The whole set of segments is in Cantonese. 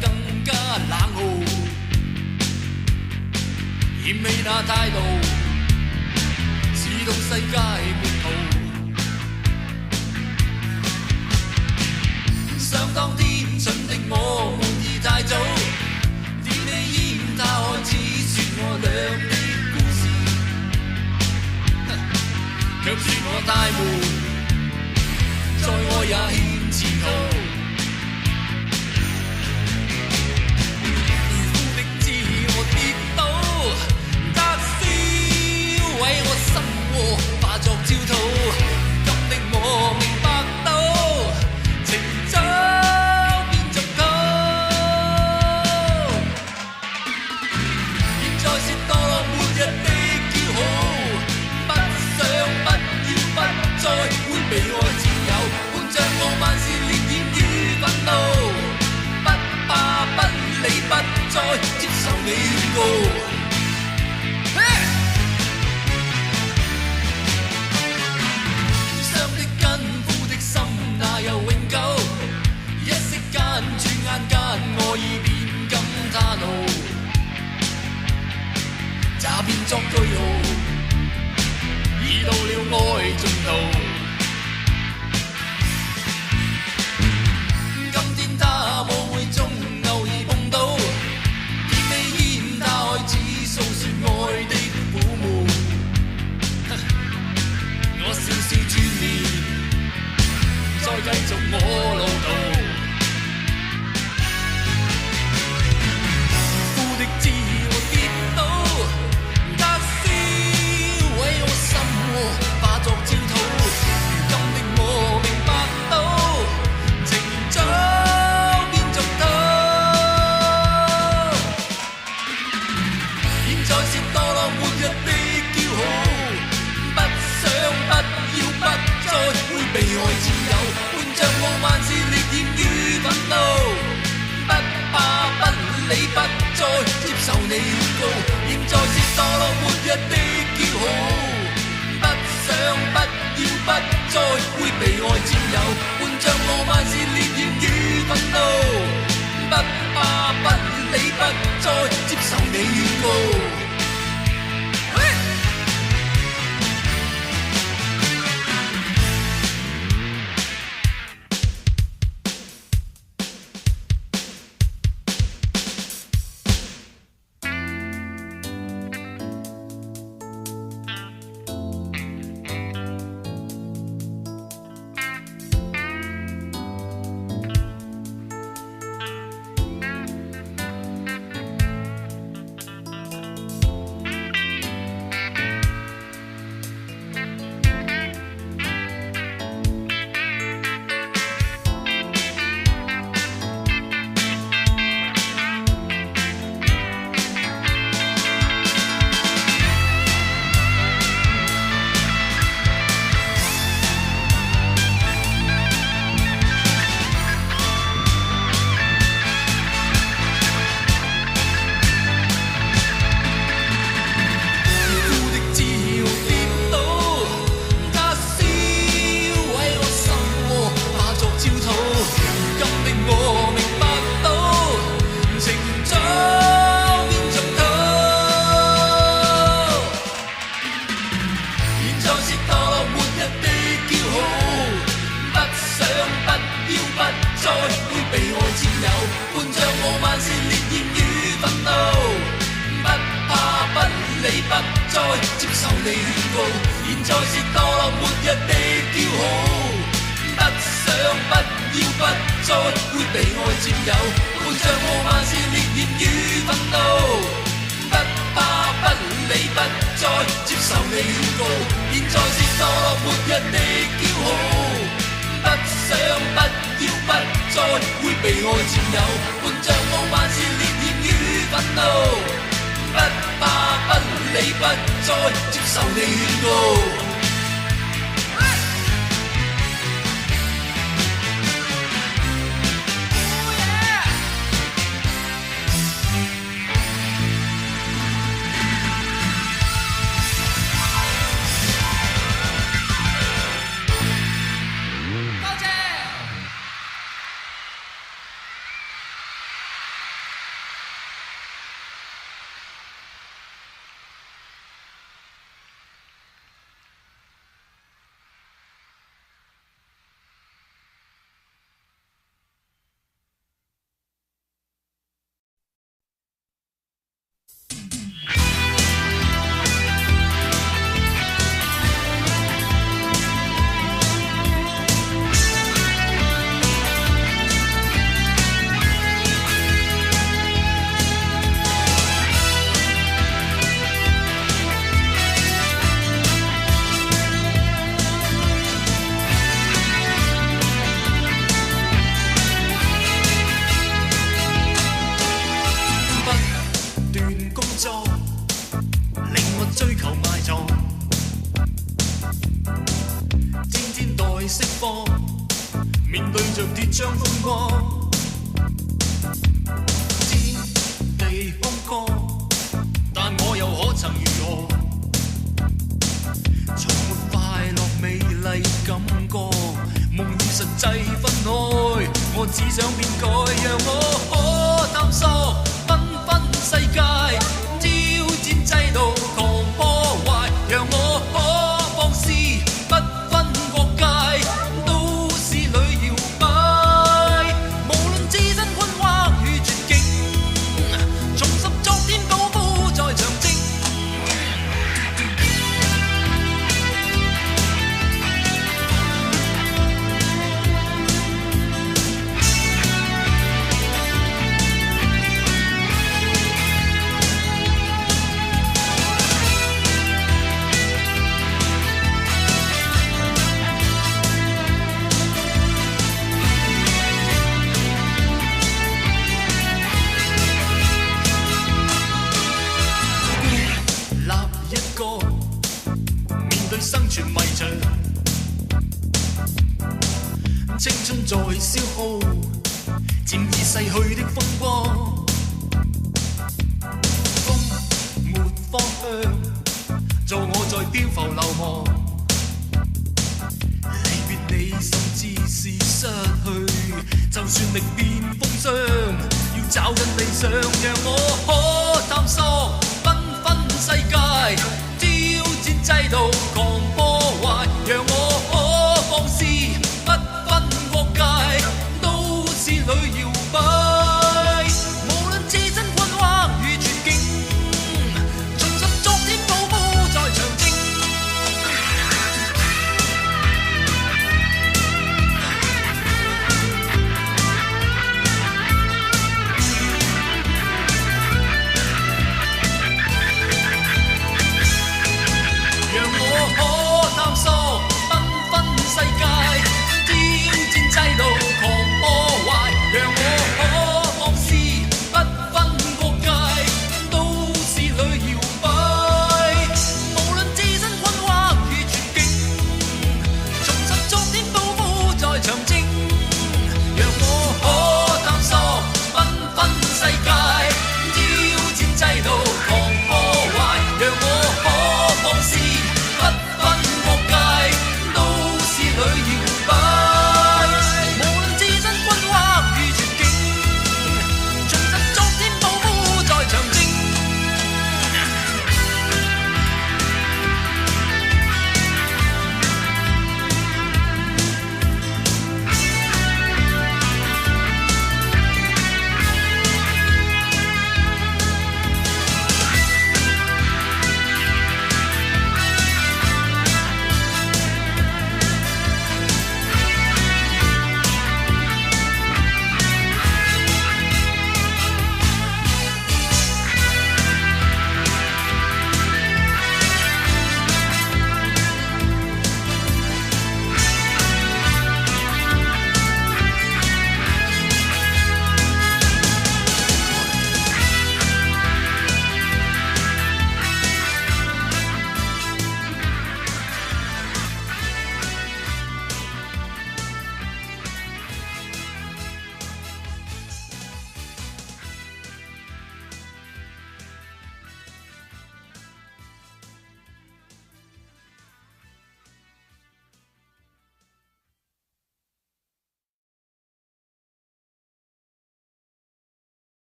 更加冷酷，嫌棄那態度，似到世界末途。想當天蠢的我們已太早，點起煙他開始說我倆的故事，卻說我太悶，再愛也欠前途。化作焦土，今的我明白到，情早變俗套。現在是墮落末日的驕傲，不想不要不再會被愛佔有，伴着傲慢是烈焰與憤怒，不怕不理不再接受你勸告。我已變感他怒，詐騙作句號，已到了愛盡頭。今天他舞會中偶爾碰到，點起煙他開始訴說愛的苦悶，我笑笑轉面，再繼續我路途。自我跌倒，他燒毀我心窩，化作焦土。如今的我明白到，情早變俗套。現在是墮落末日的驕傲，不想不要不再會被愛佔有，伴着傲慢是烈焰與憤怒，不怕不理不再接受你勸告，現在是墮落末日的驕傲，不想不要不再會被愛佔有，伴着傲慢是烈焰與憤怒，不怕不理不再接受你勸告。風光，天地風光，但我又可曾如何？從沒快樂美麗感覺，夢與實際分開，我只想變改，讓我可探索繽紛世界，挑戰制度狂破壞，讓我可放肆不分國界，都市裏搖擺，無論置身困惑與絕境，重拾昨天高峰在長征。生存迷場，青春在消耗，漸已逝去的風光。風沒方向，做我在漂浮流亡。離別你甚至是失去，就算歷遍風霜，要找緊理想，讓我可探索繽紛世界。挑戰制度狂破壞，讓我可放肆不分國界，都市裏搖擺，無論置身困惑與絕境，重拾昨天高峰在長征。讓我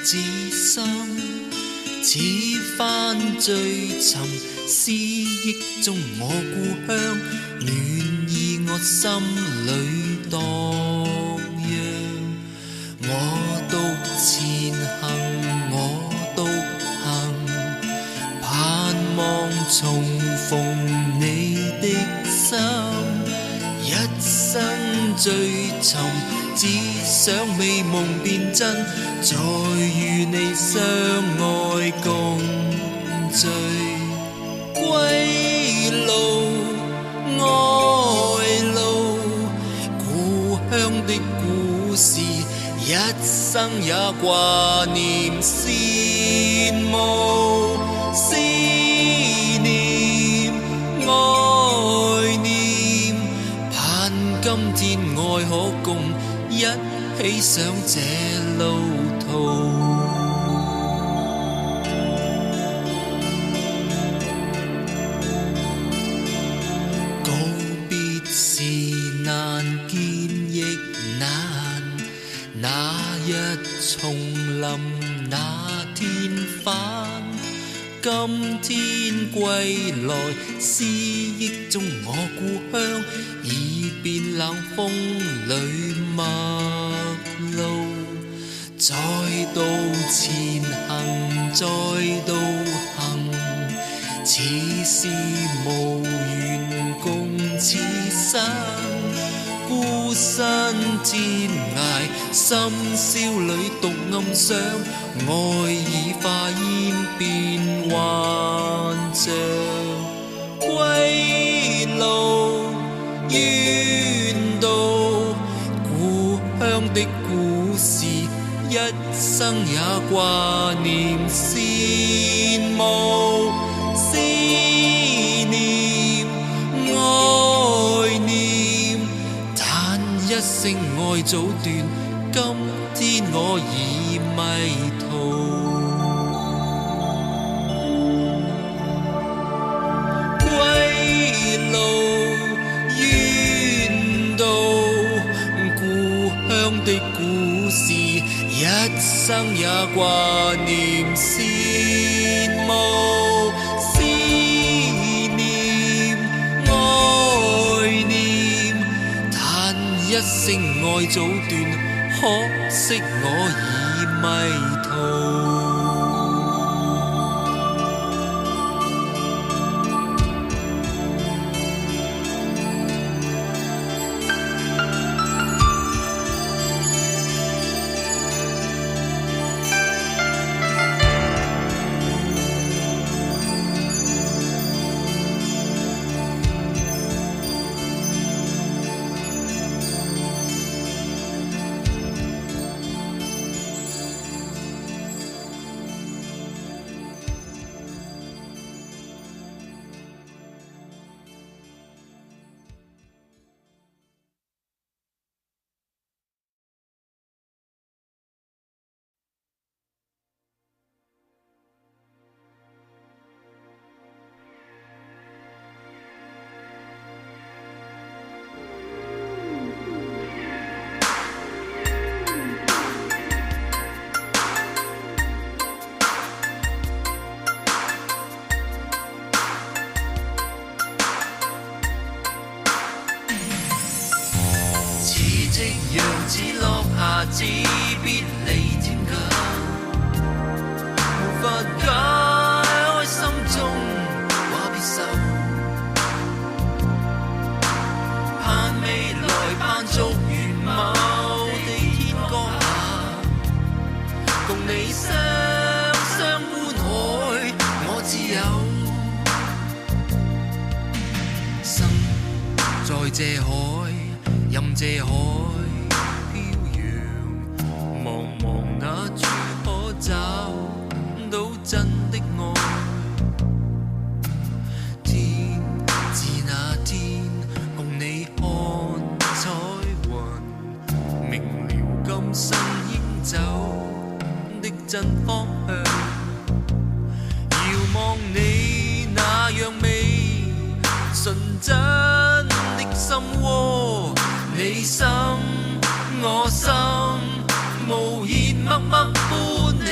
至深，似番追尋思憶中我故鄉，暖意我心裏蕩漾。我獨前行，我獨行，盼望重逢你的心，一生追尋，只想美夢變真，再與你相愛共聚。歸路愛路，故鄉的故事，一生也掛念羨慕，思念愛念，盼今天愛可共一起上這路途。告別時難見亦難，那日重臨那天返，今天歸來思憶中我故鄉，已變冷風裏陌路，再度前行再度行，似是無緣共此生，孤身天涯深宵裏獨暗想，愛已化煙變幻象。歸路遠道，故鄉的故事，一生也掛念羨慕，思念愛念，但一聲愛早斷，今天我已迷途。歸路遠道，故鄉的故事，一生也掛念羨慕，思念愛念，但一聲愛早斷，可惜我已迷途。夕陽只落下，只別離漸近，無法解開心中話別愁，盼未來盼續緣某地天光下，共你雙觀海，我自由，心在這海，任這海飄揚，茫茫那處可找到真的愛。天自那天，共你看彩雲，明了今生應走的真方向。遙望你那樣美，純真的心窩。你心我心，無言默默歡喜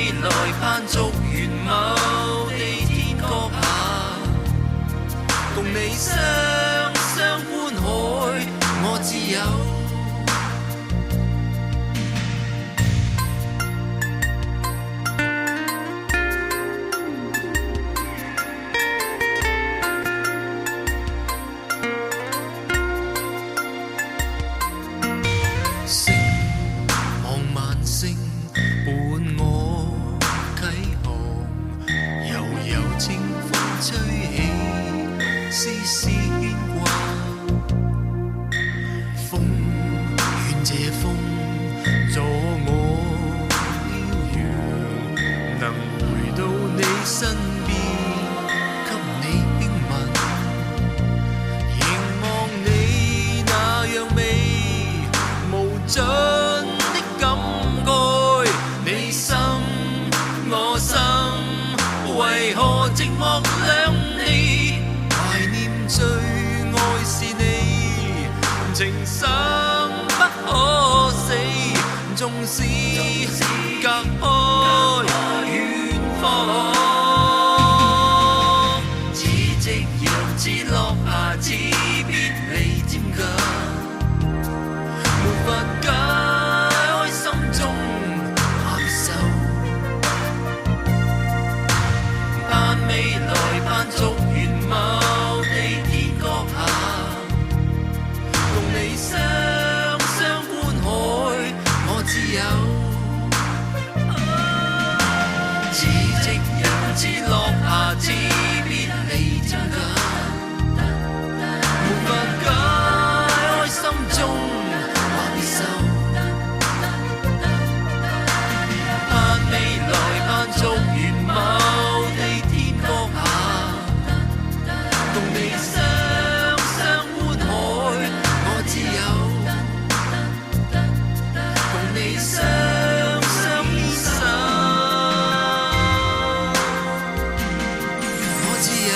未來攀逐原某地天閣下，共你雙雙觀海，我自由。星望萬星伴我啟航，悠悠清風吹起絲絲牽掛。風願這風助我飄揚，能回到你身邊，給你輕吻，凝望你那樣美。無盡的感慨，你心我心，為何寂寞兩地？懷念最愛是你，情深不可死，縱使隔開遠方。似夕陽似落霞，似別離漸近。沒法解開心中難受，盼未來盼逐原某地天閣下，共你雙雙觀海，我自由。似夕陽似落霞，似別離漸近，沒法解開心中逐原某地天閣下，共你雙雙觀海，我自由，共你雙雙牽手，我自由。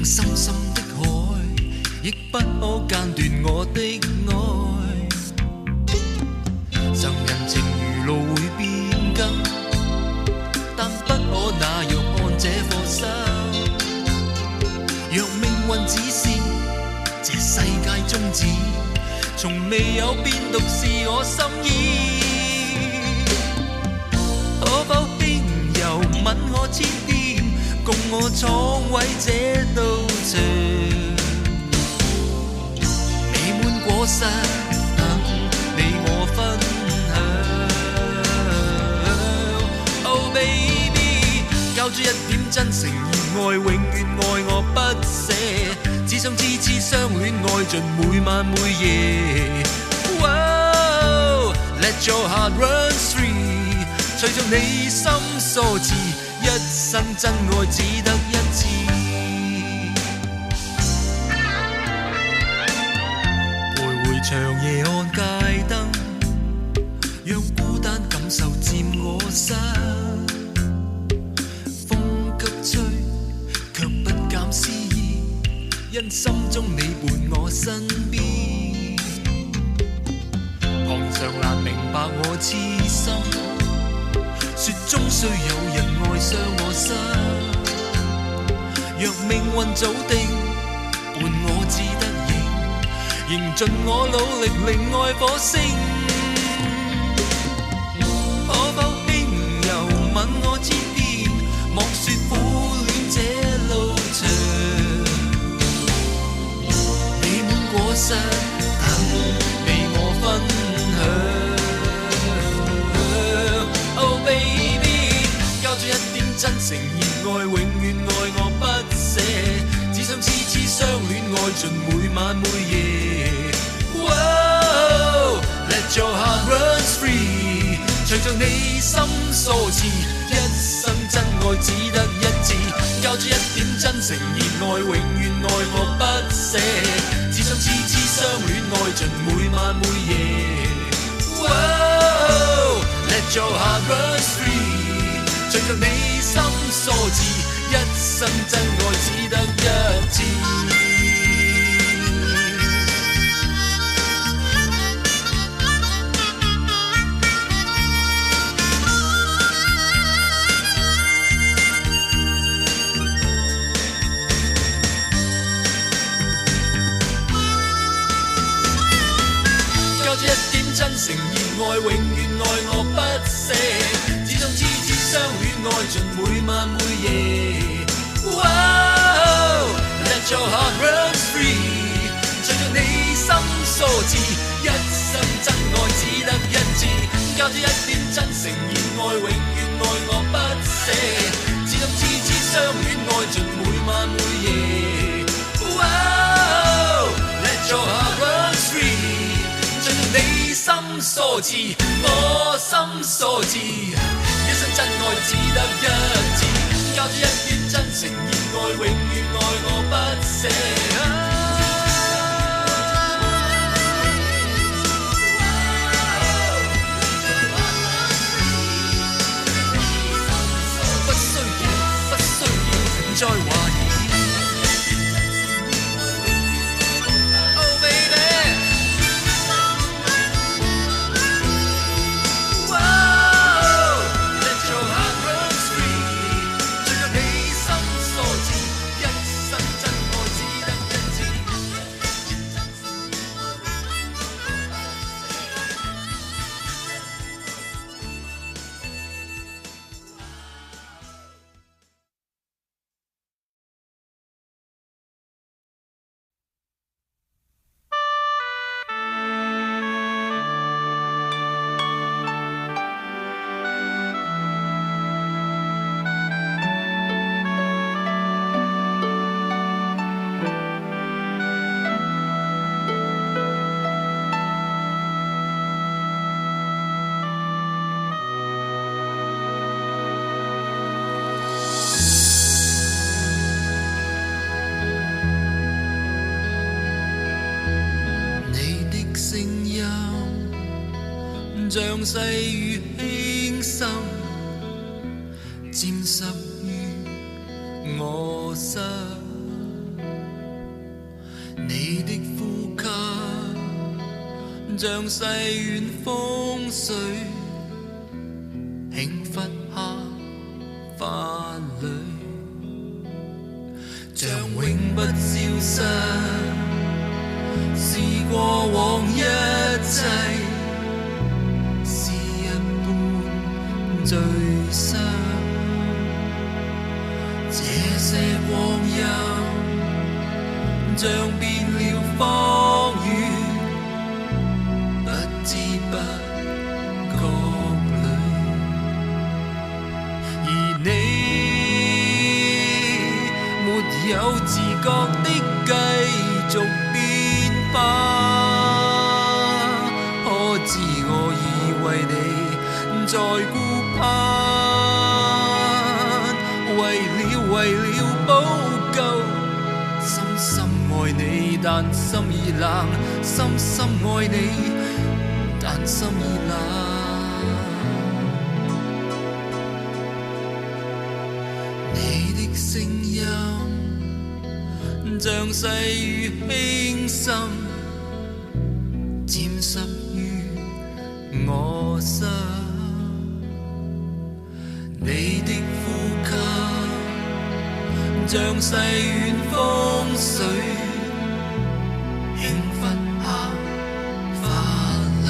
深深的海，亦不可間斷我的愛。常人情如路會變更，但不可那樣看這顆心。若命運指示這世界終止，從未有變獨是我心意。可否輕柔吻我千遍，共我闖毀這道牆，美滿果實等你我分享。Oh baby， 交出一點真誠熱愛，永遠愛我不捨，只想痴痴相戀愛盡每晚每夜。Wow, let your heart run free， 隨着你心所致，一生真愛只得一次。徘徊長夜看街燈，讓孤單感受佔我身。風急吹，卻不減詩意，因心中你伴我身邊。旁常難明白我痴心，說終須有人愛上我心。若命運早定，伴我只得仍盡我努力令愛火星。可否輕柔吻我真誠熱愛，永遠愛我不捨，只想痴痴相戀，愛盡每晚每夜。Wow, let your heart run free， 隨着你心所致，一生真愛只得一次，交出一點真誠熱愛，永遠愛我不捨，只想痴痴相戀，愛盡每晚每夜。Wow, let your heart run free， 隨着你心所致，一生真愛只得一次。真誠熱愛，永遠愛我不捨，只想痴痴相戀，愛盡每晚每夜。Wow, let your heart run free， 隨着你心所致，一生真愛只得一次，交出一點真誠熱愛，永遠愛我不捨，只想痴痴相戀，愛盡每晚每夜。Wow, let your heart run free，你心所致，我心所致，一生真愛只得一次，交出一點真誠熱愛，永遠愛我不捨。不需要再懷疑。像細雨輕滲，漸滲於我心。你的呼吸，像細遠風水，輕拂下髮裡，像永不消失，是過往一切。最深，這些光陰像變了風雨，不知不覺裏，而你沒有自覺的繼續變化，可知我已為你在顧。為了補救，深深愛你，但心已冷；深深愛你，但心已冷。你的聲音，像細雨輕滲，漸滲於我心。你的呼吸，像細遠風水，輕拂下髮裡。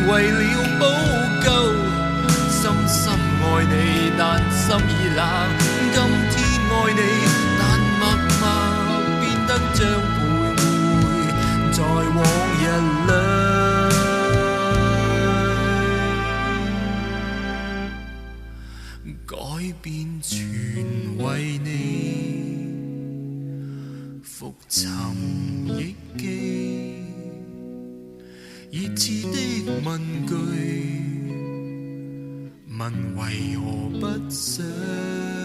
為了補救，深深愛你，但心已冷。今天愛你，但默默變得像徘徊在往日裏。改變全為你，復尋憶記，熱熾的問句，問為何不想。